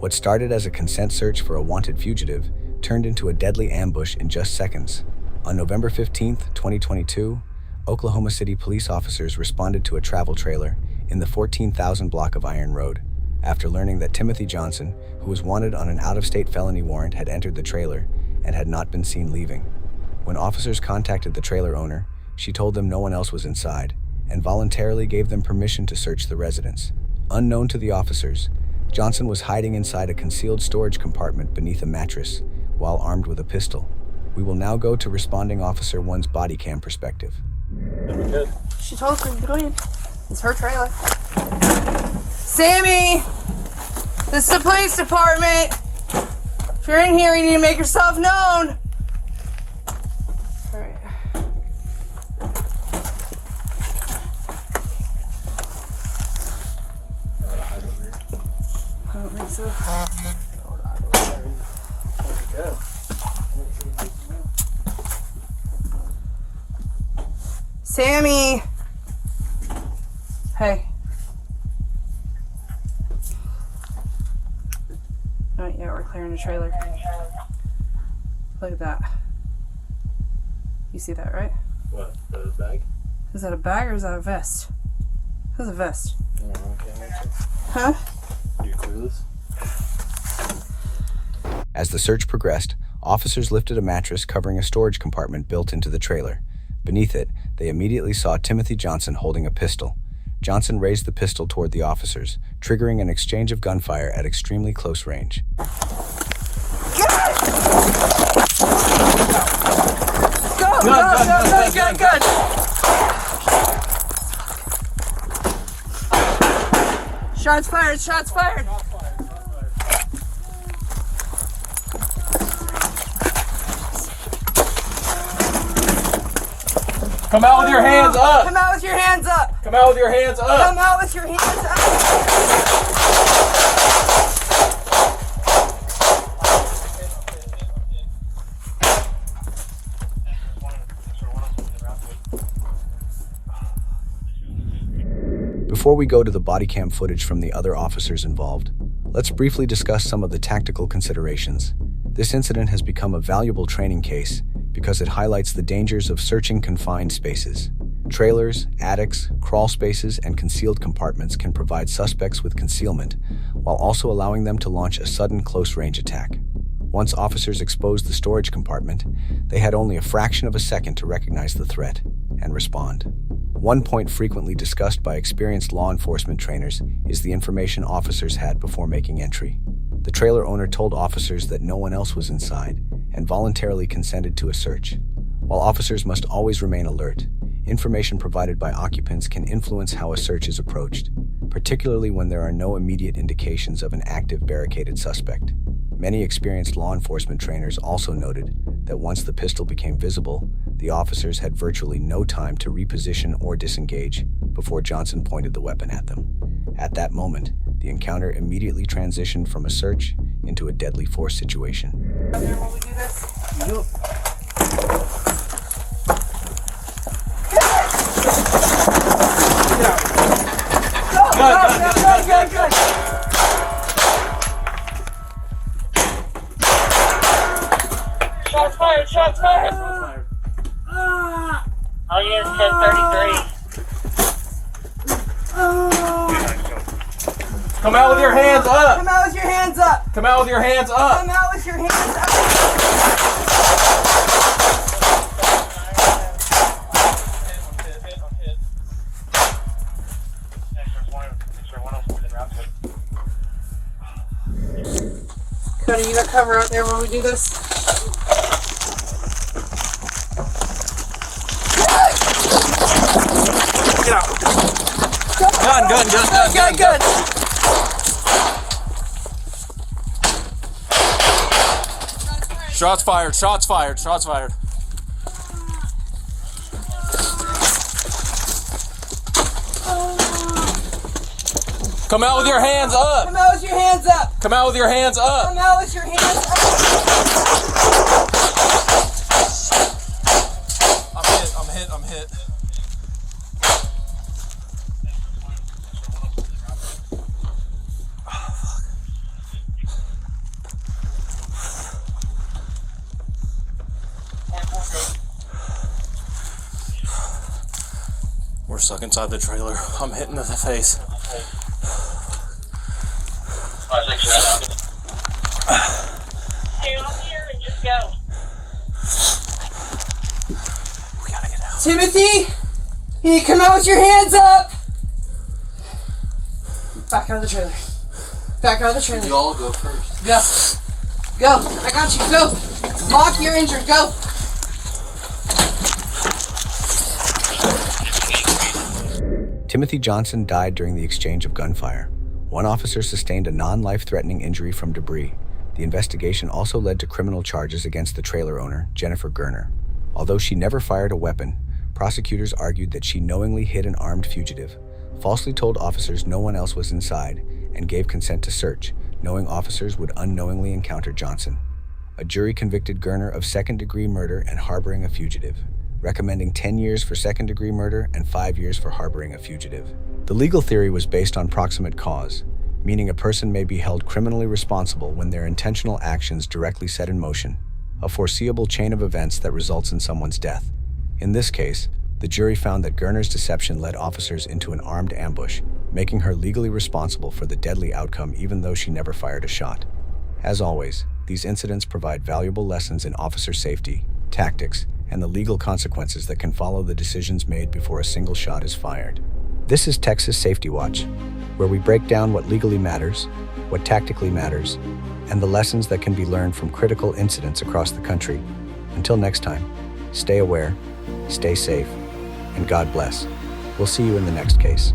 What started as a consent search for a wanted fugitive turned into a deadly ambush in just seconds. On November 15, 2022, Oklahoma City police officers responded to a travel trailer in the 14,000 block of Iron Road after learning that Timothy Johnson, who was wanted on an out-of-state felony warrant, had entered the trailer and had not been seen leaving. When officers contacted the trailer owner, she told them no one else was inside and voluntarily gave them permission to search the residence. Unknown to the officers, Johnson was hiding inside a concealed storage compartment beneath a mattress while armed with a pistol. We will now go to responding officer 1's body cam perspective. She told us we could go in. It's her trailer. Sammy! This is the police department! If you're in here, you need to make yourself known! Alright. I don't think so. Sammy! Hey. Alright, yeah, we're clearing the trailer. Look at that. You see that, right? What? The bag? Is that a bag or is that a vest? That's a vest. Oh, okay. Huh? You clear this? As the search progressed, officers lifted a mattress covering a storage compartment built into the trailer. Beneath it, they immediately saw Timothy Johnson holding a pistol. Johnson raised the pistol toward the officers, triggering an exchange of gunfire at extremely close range. Go! Good! Shots fired! Shots fired! Come out with your hands up! Come out with your hands up! Come out with your hands up! Come out with your hands up! Before we go to the body cam footage from the other officers involved, let's briefly discuss some of the tactical considerations. This incident has become a valuable training case because it highlights the dangers of searching confined spaces. Trailers, attics, crawl spaces, and concealed compartments can provide suspects with concealment, while also allowing them to launch a sudden close-range attack. Once officers exposed the storage compartment, they had only a fraction of a second to recognize the threat and respond. One point frequently discussed by experienced law enforcement trainers is the information officers had before making entry. The trailer owner told officers that no one else was inside and voluntarily consented to a search. While officers must always remain alert, information provided by occupants can influence how a search is approached, particularly when there are no immediate indications of an active barricaded suspect. Many experienced law enforcement trainers also noted that once the pistol became visible, the officers had virtually no time to reposition or disengage before Johnson pointed the weapon at them. At that moment, the encounter immediately transitioned from a search into a deadly force situation. Will we do this? Nope. Good. Shots fired! Shots fired! All units 1033. Come out with your hands up! Come out with your hands up! Come out with your hands up! Come out with your hands up! Cody, you got cover out there while we do this? Get out! Gun! Shots fired! Come out with your hands up! Come out with your hands up! Come out with your hands up! Come out with your hands up! I'm hit. We're stuck inside the trailer. I'm hit in the face. Stay on here and just go. We gotta get out. Timothy, you need to come out with your hands up. Back out of the trailer. Back out of the trailer. You all go first. Go. Go. I got you. Go. Mock, you're injured. Go. Timothy Johnson died during the exchange of gunfire. One officer sustained a non-life-threatening injury from debris. The investigation also led to criminal charges against the trailer owner, Jennifer Gerner. Although she never fired a weapon, prosecutors argued that she knowingly hit an armed fugitive, falsely told officers no one else was inside, and gave consent to search, knowing officers would unknowingly encounter Johnson. A jury convicted Gerner of second-degree murder and harboring a fugitive, recommending 10 years for second-degree murder and 5 years for harboring a fugitive. The legal theory was based on proximate cause, meaning a person may be held criminally responsible when their intentional actions directly set in motion a foreseeable chain of events that results in someone's death. In this case, the jury found that Gerner's deception led officers into an armed ambush, making her legally responsible for the deadly outcome even though she never fired a shot. As always, these incidents provide valuable lessons in officer safety, tactics, and the legal consequences that can follow the decisions made before a single shot is fired. This is Texas Safety Watch, where we break down what legally matters, what tactically matters, and the lessons that can be learned from critical incidents across the country. Until next time, stay aware, stay safe, and God bless. We'll see you in the next case.